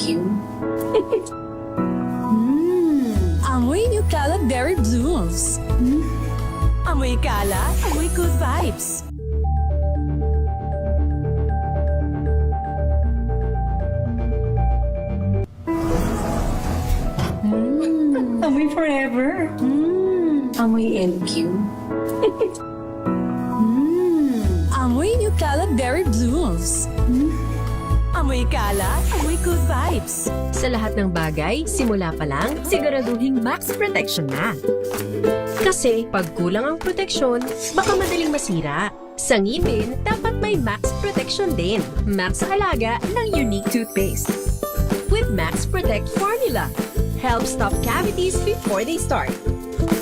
you. Amoy Nucala Berry Blooms. Amoy Kala, amoy good vibes. Amoy Forever. Amoy LQ. Amoy Nucala Berry Blooms. Amoy Kala, amoy good vibes. Sa lahat ng bagay, simula pa lang, siguraduhing max protection na. Kasi pag kulang ang proteksyon, baka madaling masira. Sa ngipin, dapat may max protection din. Max sa alaga ng Unique Toothpaste. With Max Protect Formula, help stop cavities before they start,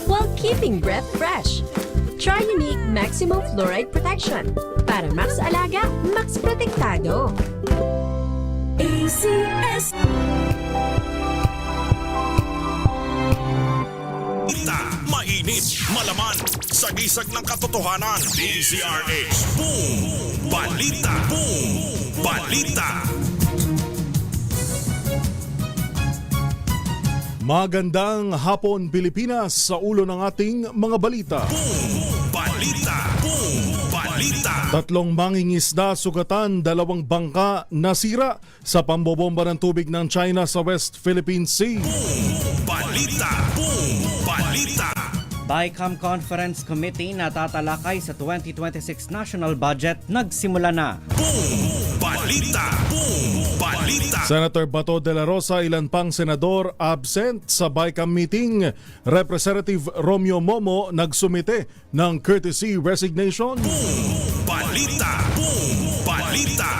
while keeping breath fresh. Try Unique Maximum Fluoride Protection. Para max alaga, max protektado. ACS. Mainit, malaman, sagisag ng katotohanan. DZRH. Boom! Balita! Boom! Balita! Magandang hapon Pilipinas, sa ulo ng ating mga balita. Boom! Balita! Boom! Balita! Tatlong mangingisda sugatan, 2 bangka nasira sa pambobomba ng tubig ng China sa West Philippine Sea. Boom! Balita! Boom! Balita! BICAM Conference Committee na tatalakay sa 2026 National Budget nagsimula na. Boom! Balita! Boom! Balita! Senator Bato de la Rosa, ilan pang senador absent sa BICAM meeting. Representative Romeo Momo nagsumite ng courtesy resignation. Boom! Balita! Boom! Balita!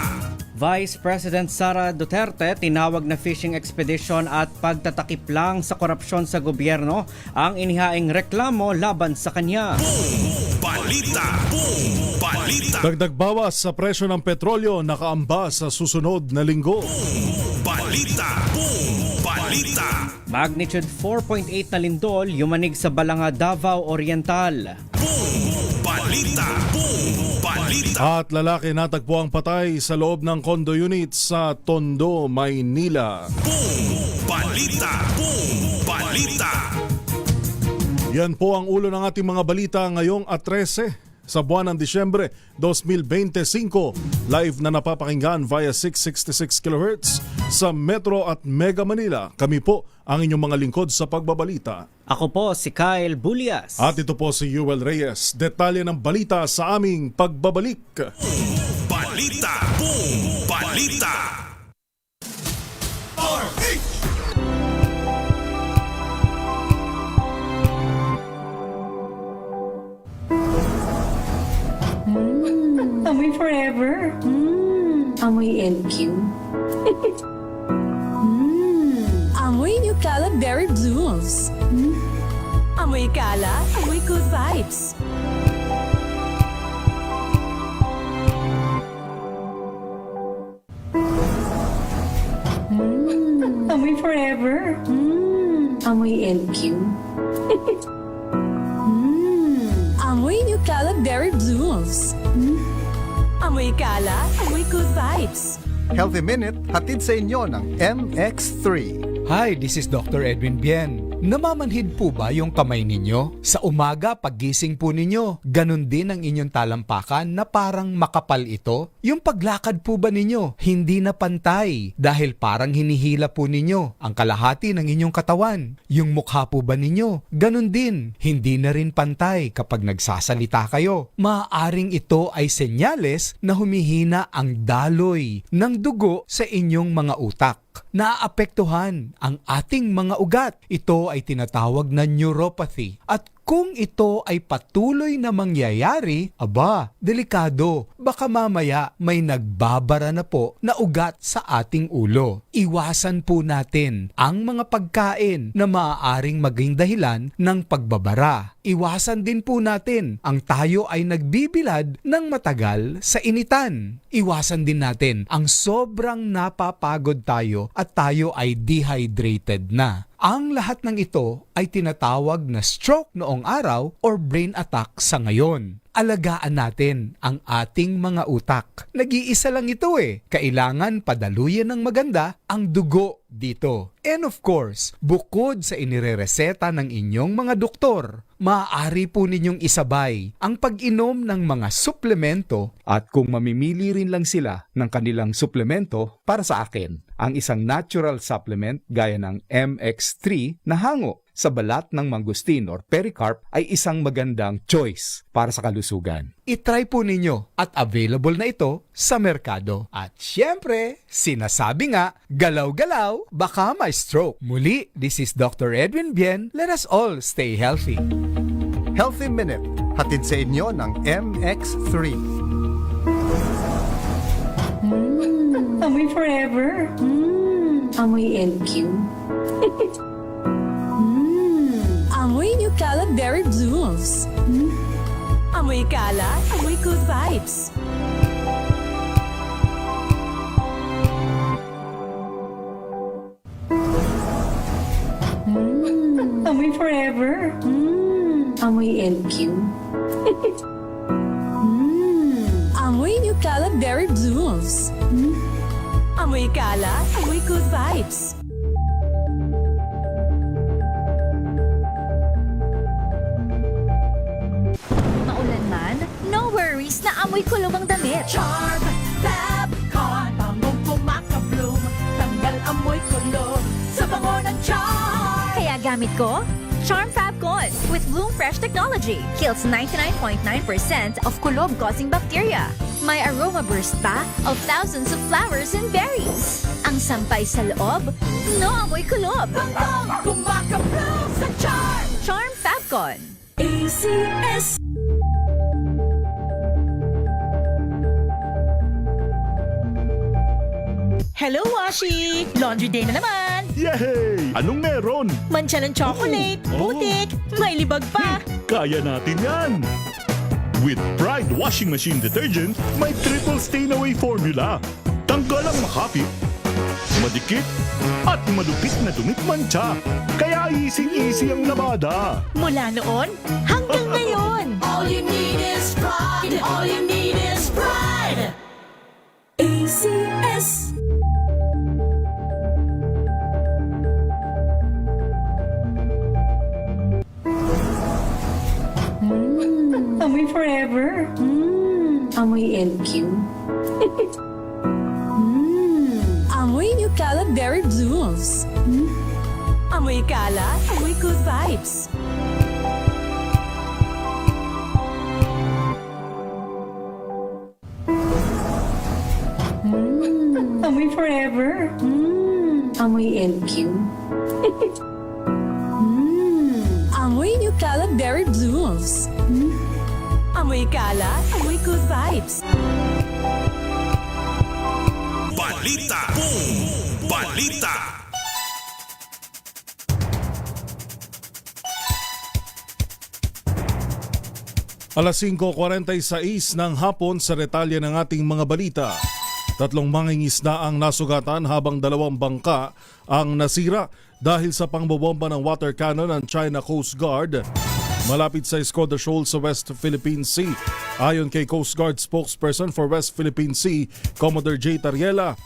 Vice President Sara Duterte tinawag na fishing expedition at pagtatakip lang sa korupsyon sa gobyerno ang inihaing reklamo laban sa kanya. Boom! Balita! Boom! Balita! Dagdag bawas sa presyo ng petrolyo nakaamba sa susunod na linggo. Balita! Boom! Balita! Magnitude 4.8 na lindol yumanig sa Balanga, Davao Oriental. Boom! Balita! Boom! Balita! At lalaki natagpuang patay sa loob ng condo unit sa Tondo, Maynila. Boom! Balita! Boom! Balita! Yan po ang ulo ng ating mga balita ngayong 13 sa buwan ng Disyembre 2025. Live na napapakinggan via 666 kHz sa Metro at Mega Manila. Kami po ang inyong mga lingkod sa pagbabalita. Ako po si Kyle Bulias. At ito po si Yuel Reyes. Detalye ng balita sa aming pagbabalik. Balita! Boom! Balita! RH! Amoy Forever. Amoy LQ. Amoy Nucala Berry Blooms. Amoy Kala, amoy good vibes. Amoy Forever. Amoy LQ. Amoy Nucala Berry Blooms. Amoy Kala, amoy good vibes. Healthy Minute, hatid sa inyo ng MX3. Hi, this is Dr. Edwin Bien. Namamanhid po ba yung kamay ninyo? Sa umaga, paggising po ninyo, ganun din ang inyong talampakan na parang makapal ito? Yung paglakad po ba ninyo, hindi na pantay dahil parang hinihila po ninyo ang kalahati ng inyong katawan? Yung mukha po ba ninyo, ganun din, hindi na rin pantay kapag nagsasalita kayo? Maaaring ito ay senyales na humihina ang daloy ng dugo sa inyong mga utak. Naaapektuhan ang ating mga ugat. Ito ay tinatawag na neuropathy. At kung ito ay patuloy na mangyayari, aba, delikado. Baka mamaya may nagbabara na po na ugat sa ating ulo. Iwasan po natin ang mga pagkain na maaaring maging dahilan ng pagbabara. Iwasan din po natin ang tayo ay nagbibilad ng matagal sa initan. Iwasan din natin ang sobrang napapagod tayo at tayo ay dehydrated na. Ang lahat ng ito ay tinatawag na stroke noong araw or brain attack sa ngayon. alagaan natin ang ating mga utak. Nag-iisa lang ito eh. Kailangan padaluyan ng maganda ang dugo dito. And of course, bukod sa inirereseta ng inyong mga doktor, maaari po ninyong isabay ang pag-inom ng mga suplemento at kung mamimili rin lang sila ng kanilang suplemento para sa akin, ang isang natural supplement gaya ng MX3 na hango sa balat ng mangustin or pericarp ay isang magandang choice para sa kalusugan. I-try po ninyo at available na ito sa merkado. At syempre, sinasabi nga, galaw-galaw, baka may stroke. Muli, this is Dr. Edwin Bien. Let us all stay healthy. Healthy Minute, hatid sa inyo ng MX3. Amoy forever. Amoy LQ. Amoy New Caleb Berry Blooms. Amoy kalat, amoy good vibes. Amoy forever. Amoy LQ. Amoy New Caleb Berry Blooms. Amoy kalat, amoy good vibes. Maulan man, no worries na amoy kulog ang damit. Charm Fabcon, bangong kumakabloom, tanggal amoy kulog sa bango ng charm. Kaya gamit ko, Charm Fabcon with Bloom Fresh Technology. Kills 99.9% of kulob-causing bacteria. May aroma burst pa of thousands of flowers and berries. Ang sampay sa loob, no amoy kulob. Bangong kumakabloom sa charm. Charm Fabcon. ACS. Hello, Washi! Laundry day na naman! Yay! Anong meron? Mancha ng chocolate, putik, may libag pa! Kaya natin yan! With Pride Washing Machine Detergent, may triple stain-away formula. Tanggal ang makapit, madikit, at malupit na dumit mancha. Kaya easy-easy ang labada. Mula noon hanggang ngayon! All you need is pride. All you need is pride. ACS. Amoy forever. Amoy LQ. Amoy New Caleb Berry Blooms. Amoy kalat, amoy good vibes. Amoy forever. Amoy LQ. Amoy New Caleb Berry Blooms. Amoy kalat, amoy good vibes. Balita. Boom! Balita. Alas 5:46 ng hapon sa detalye ng ating mga balita. 3 mangingisda ang nasugatan habang 2 bangka ang nasira dahil sa pangbobomba ng water cannon ng China Coast Guard malapit sa Escoda Shoal sa West Philippine Sea. Ayon kay Coast Guard spokesperson for West Philippine Sea, Commodore J. Tariela,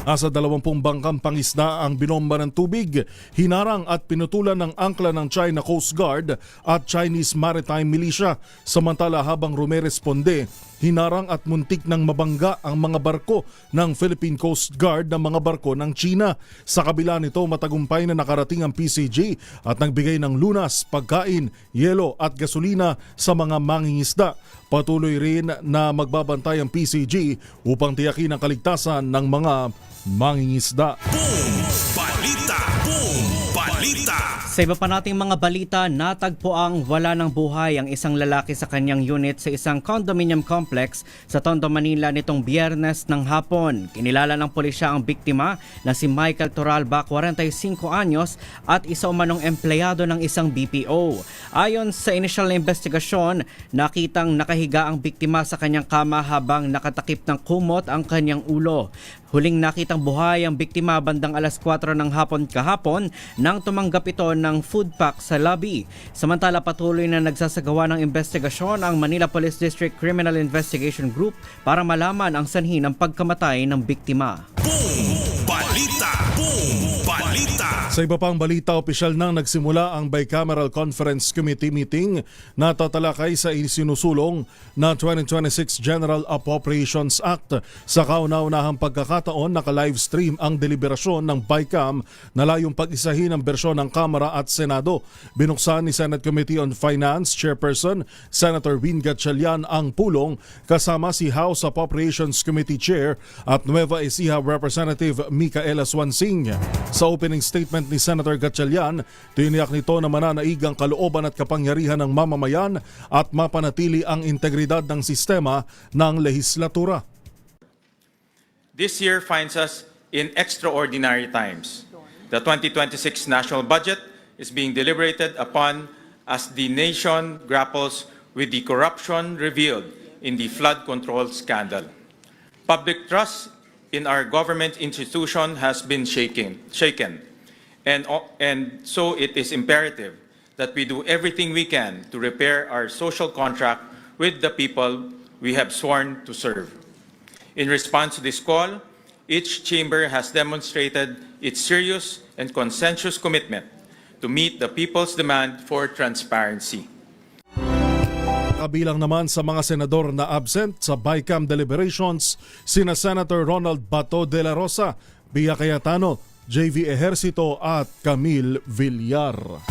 nasa 20 bangkang pangisda ang binomba ng tubig, hinarang at pinutulan ng angkla ng China Coast Guard at Chinese Maritime Militia. Samantala habang rumeresponde, hinarang at muntik ng mabangga ang mga barko ng Philippine Coast Guard ng mga barko ng China. Sa kabila nito, matagumpay na nakarating ang PCG at nagbigay ng lunas, pagkain, yelo at gasolina sa mga mangingisda. Patuloy rin na magbabantay ang PCG upang tiyakin ang kaligtasan ng mga mangingisda. Boom! Balita. Boom! Balita. Sa iba pa nating mga balita, natagpo ang wala ng buhay ang isang lalaki sa kanyang unit sa isang condominium complex sa Tondo, Manila nitong Biyernes ng hapon. Kinilala ng pulisya ang biktima na si Michael Toralba, 45 anyos at isa umanong empleyado ng isang BPO. Ayon sa initial na investigasyon, nakitang nakahiga ang biktima sa kanyang kama habang nakatakip ng kumot ang kanyang ulo. Huling nakitang buhay ang biktima bandang alas 4 ng hapon kahapon nang tumanggap ito ng food pack sa lobby. Samantala patuloy na nagsasagawa ng investigasyon ang Manila Police District Criminal Investigation Group para malaman ang sanhi ng pagkamatay ng biktima. Sa iba pang balita, opisyal nang nagsimula ang Bicameral Conference Committee meeting na tatalakay sa isinusulong na 2026 General Appropriations Act. Sa kauna-unahang pagkakataon, naka-livestream ang deliberasyon ng BICAM na layong pag-isahin ang bersyon ng Kamara at Senado. Binuksan ni Senate Committee on Finance Chairperson Senator Win Gatchalian ang pulong kasama si House Appropriations Committee Chair at Nueva Ecija Representative Micaela Swansing. Sa opening statement ni Senator Gatchalian, tiniyak nito na mananaig ang kalooban at kapangyarihan ng mamamayan at mapanatili ang integridad ng sistema ng lehislatura. This year finds us in extraordinary times. The 2026 national budget is being deliberated upon as the nation grapples with the corruption revealed in the flood control scandal. Public trust in our government institution has been shaken. And so it is imperative that we do everything we can to repair our social contract with the people we have sworn to serve. In response to this call, each chamber has demonstrated its serious and consensuous commitment to meet the people's demand for transparency. Kabilang naman sa mga senador na absent sa BICAM deliberations, sina Senator Ronald Bato de la Rosa, Bia Cayetano, JV Ejercito at Camille Villar.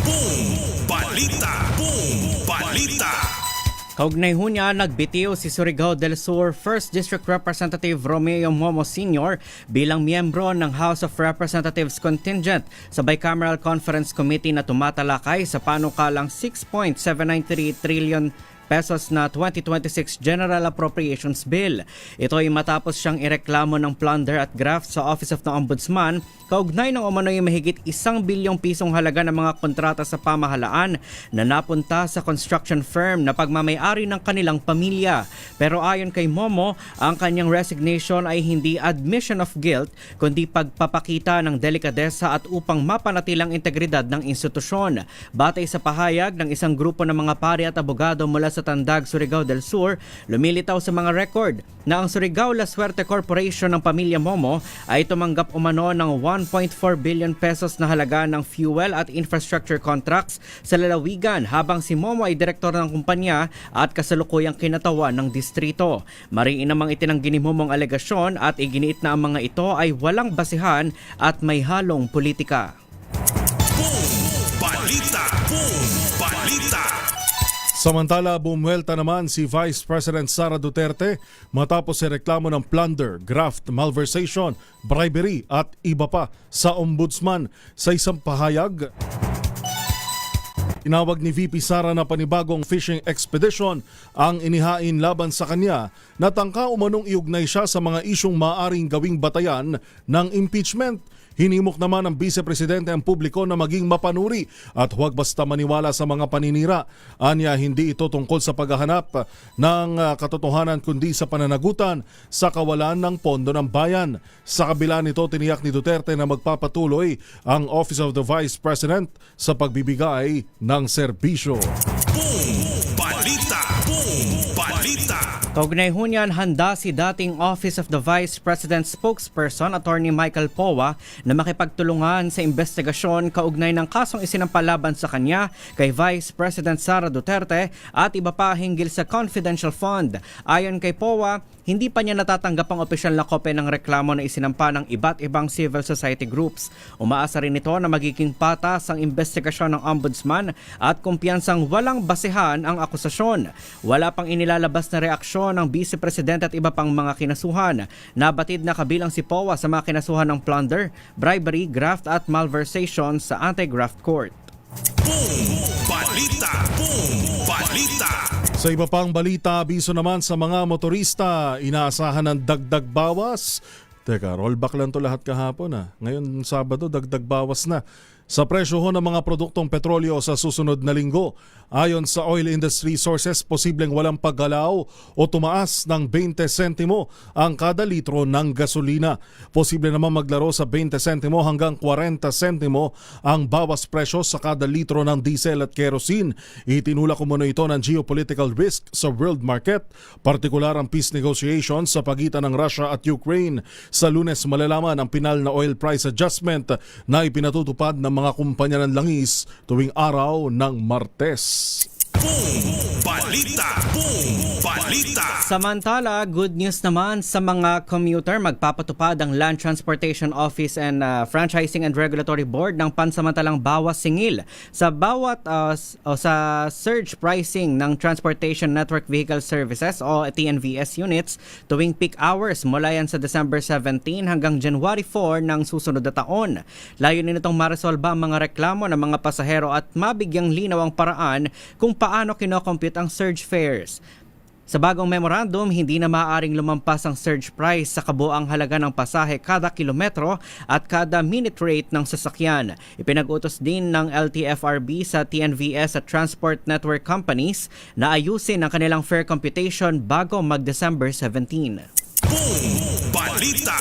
Kaugnay ho niya, nagbitiw si Surigao del Sur 1st District Representative Romeo Momo Sr. bilang miyembro ng House of Representatives contingent sa Bicameral Conference Committee na tumatalakay sa panukalang 6.793 trillion pesos na 2026 General Appropriations Bill. Ito ay matapos siyang ireklamo ng plunder at graft sa Office of the Ombudsman kaugnay ng umano'y mahigit 1 bilyong pisong halaga ng mga kontrata sa pamahalaan na napunta sa construction firm na pagmamayari ng kanilang pamilya. Pero ayon kay Momo, ang kanyang resignation ay hindi admission of guilt kundi pagpapakita ng delikadesa at upang mapanatilang integridad ng institusyon. Batay sa pahayag ng isang grupo ng mga pari at abogado mula sa Tandag, Surigao del Sur, lumilitaw sa mga record na ang Surigao La Suerte Corporation ng pamilya Momo ay tumanggap umano ng 1.4 billion pesos na halaga ng fuel at infrastructure contracts sa lalawigan habang si Momo ay direktor ng kumpanya at kasalukuyang kinatawan ng distrito. Mariin namang itinanggi ni Momo ang alegasyon at iginiit na ang mga ito ay walang basihan at may halong politika. Samantala, bumuelta naman si Vice President Sara Duterte matapos si reklamo ng plunder, graft, malversation, bribery at iba pa sa Ombudsman. Sa isang pahayag, inawag ni VP Sara na panibagong fishing expedition ang inihain laban sa kanya na tangka umanong iugnay siya sa mga isyong maaring gawing batayan ng impeachment. Hinimok naman ng Vice Presidente ang publiko na maging mapanuri at huwag basta maniwala sa mga paninira. Anya, hindi ito tungkol sa paghahanap ng katotohanan kundi sa pananagutan sa kawalan ng pondo ng bayan. Sa kabila nito, tiniyak ni Duterte na magpapatuloy ang Office of the Vice President sa pagbibigay ng serbisyo. Kaugnay ho niyan, handa si dating Office of the Vice President spokesperson Attorney Michael Powa na makipagtulungan sa investigasyon kaugnay ng kasong isinampalaban sa kanya kay Vice President Sara Duterte at iba pa hinggil sa confidential fund. Ayon kay Powa, hindi pa niya natatanggap ang opisyal na kopya ng reklamo na isinampa ng iba't ibang civil society groups. Umaasa rin ito na magiging patas ang investigasyon ng Ombudsman at kumpiyansang walang basehan ang akusasyon. Wala pang inilalabas na reaksyon ng Vice Presidente at iba pang mga kinasuhan. Nabatid na kabilang si Powa sa mga kinasuhan ng plunder, bribery, graft at malversation sa Anti-Graft Court. Sa iba pang balita, abiso naman sa mga motorista, inaasahan ng dagdag bawas. Teka, rollback lang to lahat kahapon. Ngayon, Sabado, dagdag bawas na. sa presyo ho ng mga produktong petrolyo sa susunod na linggo. Ayon sa oil industry sources, posibleng walang paggalaw o tumaas ng 20 sentimo ang kada litro ng gasolina. Posible naman maglaro sa 20 sentimo hanggang 40 sentimo ang bawas presyo sa kada litro ng diesel at kerosene. Itinulak ko muna ito ng geopolitical risk sa world market, partikular ang peace negotiations sa pagitan ng Russia at Ukraine. Sa Lunes malalaman ang pinal na oil price adjustment na ipinatutupad ng mga kumpanya ng langis tuwing araw ng Martes. Balita! Samantala, good news naman sa mga commuter. Magpapatupad ang Land Transportation Office and Franchising and Regulatory Board ng pansamantalang bawas singil sa bawat sa surge pricing ng Transportation Network Vehicle Services o TNVS units tuwing peak hours mula yan sa December 17 hanggang January 4 ng susunod na taon. Layunin nitong maresolba ang mga reklamo ng mga pasahero at mabigyang linaw ang paraan kung paano kinocompute ang surge fares. Sa bagong memorandum, hindi na maaaring lumampas ang surge price sa kabuang halaga ng pasahe kada kilometro at kada minute rate ng sasakyan. Ipinag-utos din ng LTFRB sa TNVS at Transport Network Companies na ayusin ang kanilang fare computation bago mag-December 17. Balita!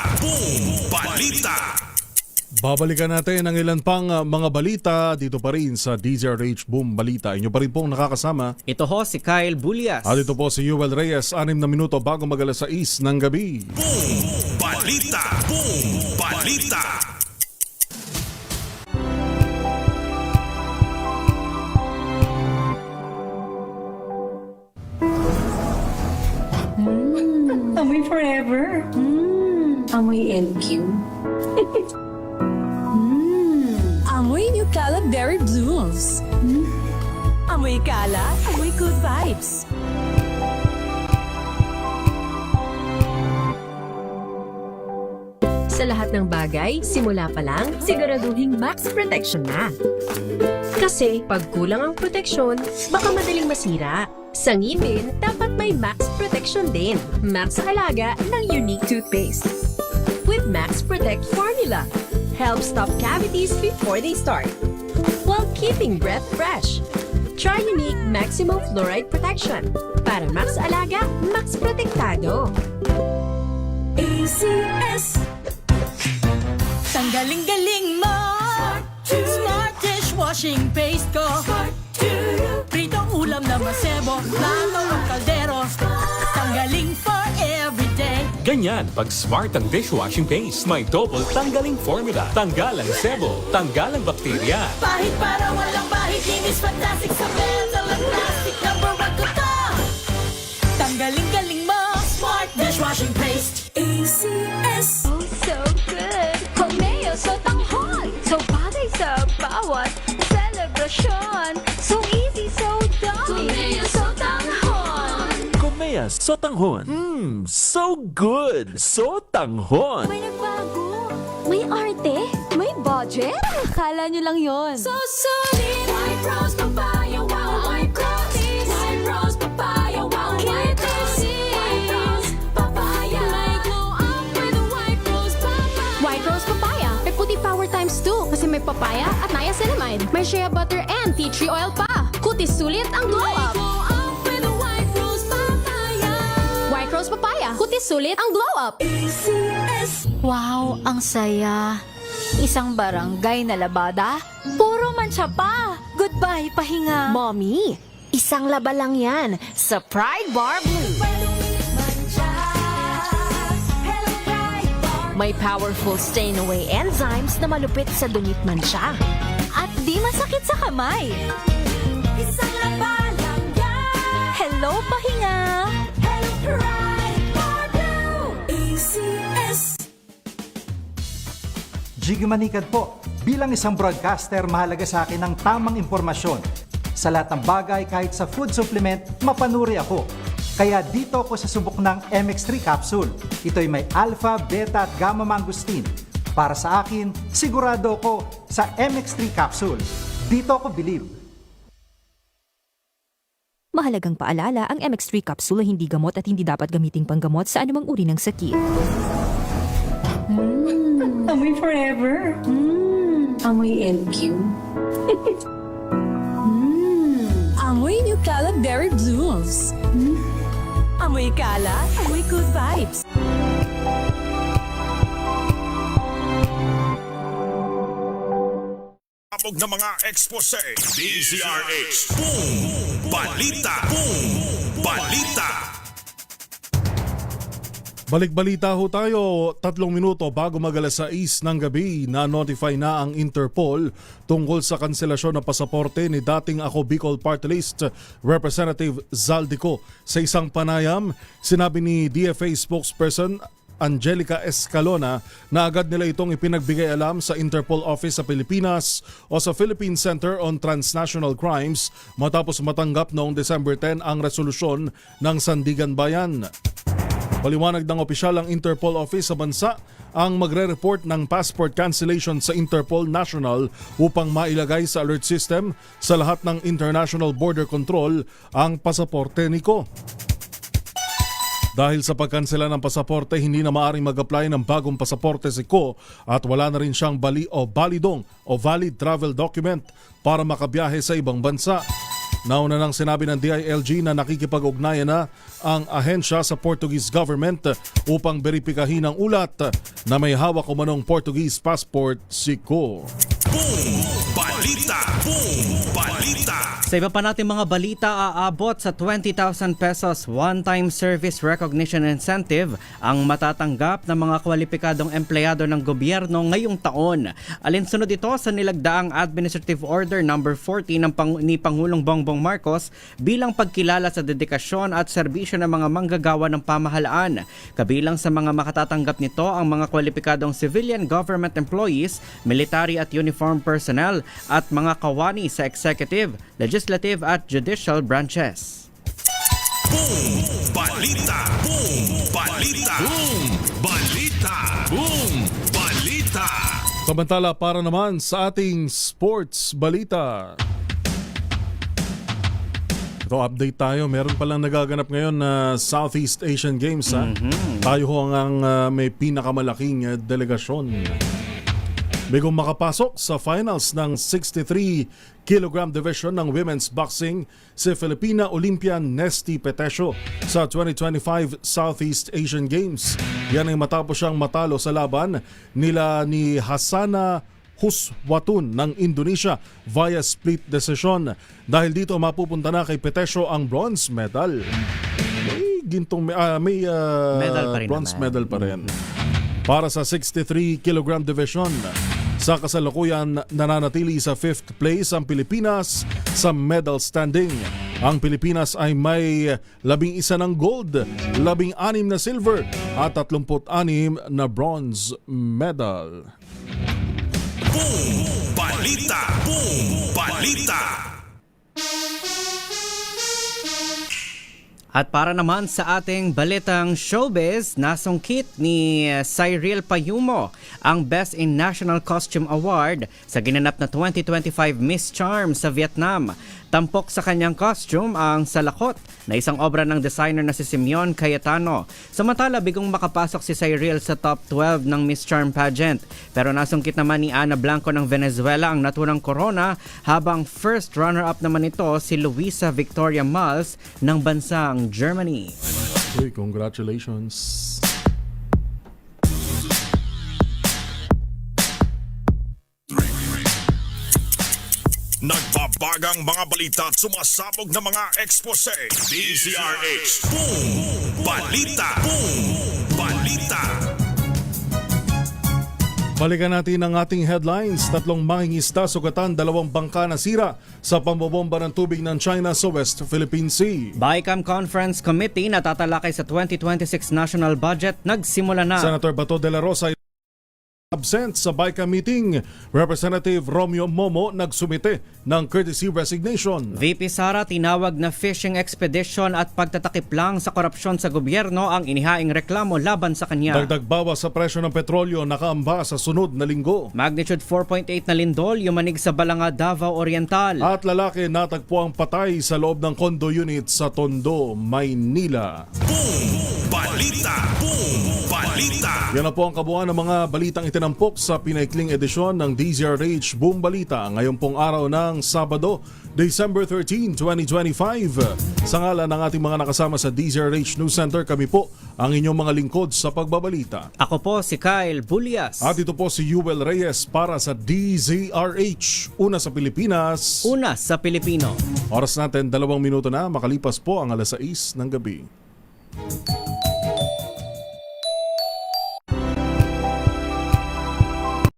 Babalikan natin ang ilan pang mga balita dito pa rin sa DZRH Boom Balita. Inyo pa rin pong nakakasama. Ito ho si Kyle Bulias. At ito po si Yuel Reyes, 6 na minuto bago mag-alas 6 ng gabi. Balita! Amoy forever. Amoy LQ. Amoy New Caleb Berry Blooms. Amoy kala, amoy good vibes. Sa lahat ng bagay, simula pa lang, siguraduhing max protection na. Kasi pag kulang ang proteksyon, baka madaling masira. Sa ngipin, dapat may max protection din. Max sa halaga ng unique toothpaste. With Max Protect Formula, help stop cavities before they start, while keeping breath fresh. Try unique maximum fluoride protection para max alaga, max protektado. ACS. Tanggaling-galing mo. Smart dishwashing paste ko. Pritong ulam na masebo, lalo ang kaldero. Tanggaling for everyday. Ganyan pag smart ang dishwashing paste. May double tanggaling formula. Tanggal ang sebo, tanggal ang bakterya. Pahit para walang bahid, linis fantastic sa metal at plastic. Number 1 ko to. Tanggaling-galing mo. Smart dishwashing paste. ACS. Oh, so good! Komeo sa tanghon! So bagay sa bawat celebration! So easy, so dami! Komeo sa tanghon! Komea Sotanghon. So good! Sotanghon. May nagbago! May arte! May budget! Akala nyo lang yon. So solid! White Rose Papaya, wow! White Rose! White Rose Papaya, wow! White Rose! White Rose Papaya! May glow up with the White Rose Papaya! White Rose Papaya! May puti power times 2 kasi may papaya at niacinamide. May shea butter and tea tree oil pa. Kutis sulit ang glow up! Glow up with the White Rose Papaya! White Rose Papaya. Kutis sulit ang glow up! ACS. Wow, ang saya. Isang barangay na labada, puro mancha pa. Goodbye, pahinga. Mommy, isang laba lang yan sa Pride Bar Blue. May powerful stain-away enzymes na malupit sa dungit mancha. At di masakit sa kamay. Isang laba lang yan. Hello, pahinga. Hello, Pride Bar Blue. ACS. Jiggy Manikad po. Bilang isang broadcaster, mahalaga sa akin ang tamang impormasyon. Sa lahat ng bagay, kahit sa food supplement, mapanuri ako. Kaya dito ako sa subok ng MX3 capsule. Ito'y may alpha, beta at gamma mangosteen. Para sa akin, sigurado ako sa MX3 capsule. Dito ako believe. Mahalagang paalala, ang MX3 capsule ay hindi gamot at hindi dapat gamiting panggamot sa anumang uri ng sakit. Amoy forever. Amoy LQ. Amoy New Caleb Berry Blooms. Amoy kala, amoy good vibes. Sabog na mga expose. DZRH. Boom! Balita! Boom! Balita! Balik-balita ho tayo, 3 minuto bago mag-alas 6 ng gabi na notify na ang Interpol tungkol sa kanselasyon ng pasaporte ni dating Ako Bicol Party List Representative Zaldico. Sa isang panayam, sinabi ni DFA spokesperson Angelica Escalona na agad nila itong ipinagbigay alam sa Interpol Office sa Pilipinas o sa Philippine Center on Transnational Crimes matapos matanggap noong December 10 ang resolusyon ng Sandigan Bayan. Paliwanag ng opisyal ang Interpol Office sa bansa ang magre-report ng passport cancellation sa Interpol National upang mailagay sa alert system sa lahat ng international border control ang pasaporte ni Ko. Dahil sa pagkansela ng pasaporte, hindi na maaaring mag-apply ng bagong pasaporte si Ko at wala na rin siyang validong o valid travel document para makabiyahe sa ibang bansa. Nauna nang sinabi ng DILG na nakikipag-ugnayan na ang ahensya sa Portuguese government upang beripikahin ang ulat na may hawak o manong Portuguese passport si Ko. Boom! Balita! Boom! Balita! Sa iba pa natin mga balita, aabot sa 20,000 pesos one-time service recognition incentive ang matatanggap ng mga kwalipikadong empleyado ng gobyerno ngayong taon. Alinsunod ito sa nilagdaang Administrative Order No. 40 ni Pangulong Bongbong Marcos bilang pagkilala sa dedikasyon at serbisyo ng mga manggagawa ng pamahalaan. Kabilang sa mga makatatanggap nito ang mga kwalipikadong civilian government employees, military at uniform personnel at mga kawani sa executive, legislative at judicial branches. Boom! Balita! Boom! Balita! Boom! Balita! Boom! Balita! Samantala para naman sa ating sports balita. Ito, update tayo. Meron palang nagaganap ngayon na Southeast Asian Games. Tayo ho ang may pinakamalaking delegasyon. Bigong makapasok sa finals ng 63 kg division ng women's boxing si Filipina Olympian Nesty Petesio sa 2025 Southeast Asian Games. Yan ay matapos siyang matalo sa laban nila ni Hassana Huswatun ng Indonesia via split decision. Dahil dito mapupunta na kay Petesio ang bronze medal. May medal pa rin bronze naman. medal pa rin. Para sa 63 kg division, sa kasalukuyan nananatili sa 5th place ang Pilipinas sa medal standing. Ang Pilipinas ay may 11 ng gold, 16 na silver at 36 na bronze medal. Boom! Balita! Boom! Balita! At para naman sa ating balitang showbiz, nasungkit ni Cyril Payumo ang Best in National Costume Award sa ginanap na 2025 Miss Charm sa Vietnam. Tampok sa kanyang costume ang salakot na isang obra ng designer na si Simeon Cayetano. Samantala, bigong makapasok si Cyril sa top 12 ng Miss Charm pageant. Pero nasungkit naman ni Ana Blanco ng Venezuela ang naturang corona, habang first runner-up naman ito si Luisa Victoria Mals ng bansang Germany. Hey, congratulations. Nagbabagang mga balita at sumasabog na mga expose. DZRH. Boom! Balita! Boom! Balita! Balikan natin ang ating headlines. 3 mangingisda sugatan, 2 bangka nasira sa pambobomba ng tubig ng China sa West Philippine Sea. BICAM Conference Committee na tatalakay sa 2026 national budget nagsimula na. Senator Bato de la Rosa absent sa BICAM meeting. Representative Romeo Momo nagsumite ng courtesy resignation. VP Sara tinawag na fishing expedition at pagtatakip lang sa korupsyon sa gobyerno ang inihaing reklamo laban sa kanya. Dagdag bawas sa presyo ng petrolyo nakaamba sa sunod na linggo. Magnitude 4.8 na lindol yumanig sa Balanga, Davao Oriental. At lalaki natagpo ang patay sa loob ng condo unit sa Tondo, Maynila. Boom! Balita! Boom! Balita! Yan na po ang kabuuan ng mga balitang itinampok sa pinaikling edisyon ng DZRH Boom Balita ngayon pong araw ng Sabado, December 13, 2025. Sa ngalan ng ating mga nakasama sa DZRH News Center, kami po ang inyong mga lingkod sa pagbabalita. Ako po si Kyle Bulias. At ito po si Yuel Reyes para sa DZRH. Una sa Pilipinas. Una sa Pilipino. Oras natin 2 minuto na, makalipas po ang alas 6 ng gabi.